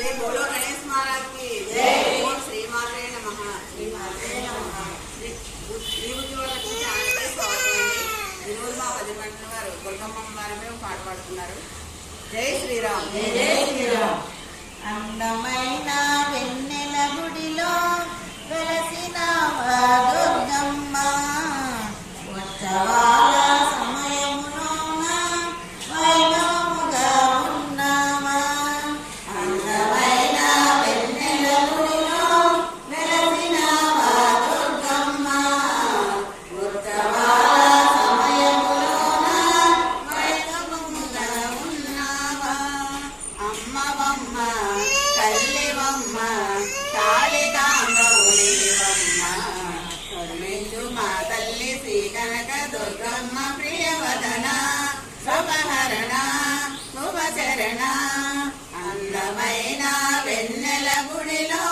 जय बोलो गणेश महाराज की जय। ओम श्री मात्रे नमः। श्री मात्रे नमः। ఈ ఉద్యోగులకు ఛానల్కి స్వాగతం అండి. ఈరోజు మా 10 గంటల వారు దుర్గమ్మ వారు పాట పాడుతున్నారు. జై శ్రీరామ్. జై శ్రీరామ్. అందమైన వెన్నెల గుడిలో వెలసిన దుర్గమ్మ ఉత్సవాల సమయములోన వైభవముగా ఉన్నావా. అందమైన వెన్నెల గుడిలో వెలసిన దుర్గమ్మ ఉత్సవాల సమయములోన వైభవముగా ఉన్నావా. అమ్మవమ్మ తల్లివమ్మ కాళికాంబవునివమ్మ కరుణించు మా తల్లి శ్రీ కనక దుర్గమ్మ ప్రియవదన శుభహరణ శుభచరణ. అందమైన వెన్నెల గుడిలో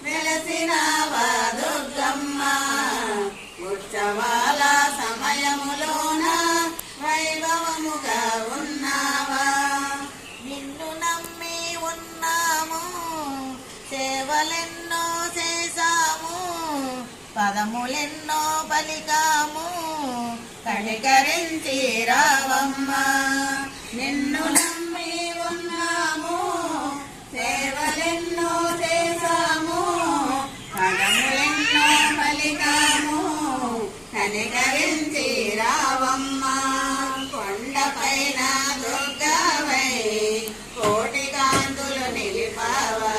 వెలసినవా దుర్గమ్మ ఉత్సవాల సమయములోన వైభవముగా ఉన్నావా. నిన్ను నమ్మి ఉన్నాము సేవలెన్నో చేశాము పదములెన్నో పలికాము కనికరించి రావమ్మ. నిన్ను నమ్మి ఉన్నాము సేవలెన్నో చేశాము పదములెన్నో పలికాము కనికరించి రావమ్మ. కొండపైన దుర్గావై కోటి కాంతులు నిలిపావా.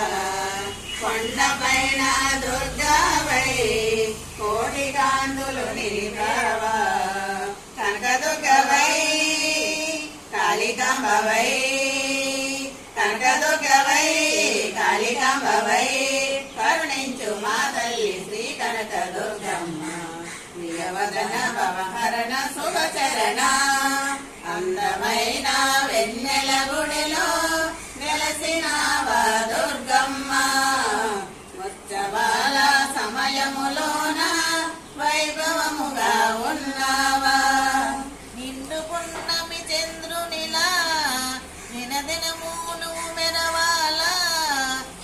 కొండపైన దుర్గావై కోటి కాంతులు నిలిపావా. కనకదుర్గవై కాళికాంబవై కనకదుర్గవై కాళికాంబవై కరుణించు మా తల్లి శ్రీ కనక దుర్గమ్మ ప్రియవదన భవహరణ శుభచరణ. అందమైన వెన్నెల గుడిలో వెలసినవా దుర్గమ్మ ఉత్సవాల సమయములోన వైభవముగా ఉన్నావా. నిండు పున్నమి చంద్రునిలా దినదినము నువ్వు మెరవాలా.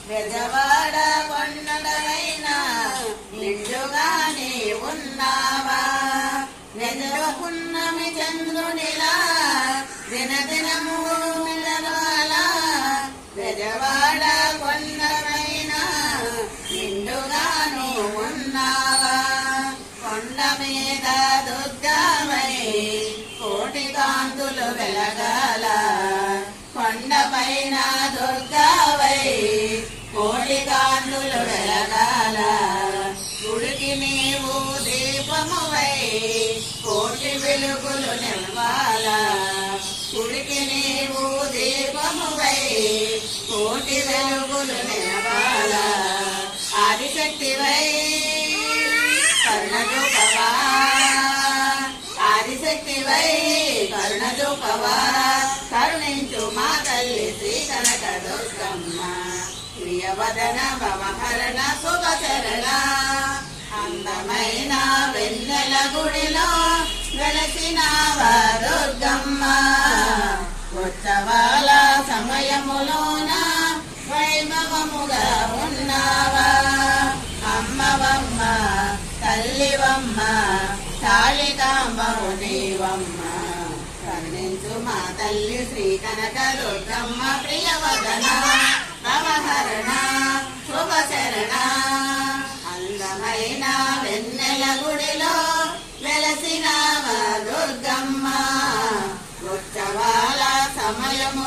బెజవాడ కొండలైనా నిండుగానే ఉన్నావా. నిండు పున్నమి చంద్రునిలా దినదినము మెరవాలా. బెజవాడ కొండలైనా నిండుగాను ఉన్నావా. కొండ మీద దుర్గావై కోటి కాంతులు వెలగాల. కొండపైన దుర్గావై కోటి కాంతులు వెలగాల. గుడికి నీవు దీపమువై కోటి వెలుగులు నివ్వాల. గుడికి నీవు దీపమువై కోటి వెలుగులు నివ్వాల. ఆదిశక్తివై కరుణ చూపవా. ఆదిశక్తివై కరుణ చూపవా. కరుణించు మా తల్లి శ్రీ కనక దుర్గమ్మ ప్రియవదన భవహరణ శుభచరణ. అందమైన వెన్నెల గుడిలో వెలసినవా దుర్గమ్మ ఉత్సవాల సమయములోన వైభవముగా ఉన్నావా. అమ్మవమ్మ తల్లివమ్మ కాళికాంబవునివమ్మ కరుణించు మా తల్లి శ్రీ కనక దుర్గమ్మ ప్రియవదన భవహరణ శుభచరణ. అందమైన వెన్నెల గుడిలో వెలసినవా దుర్గమ్మ ఉత్సవాల సమయము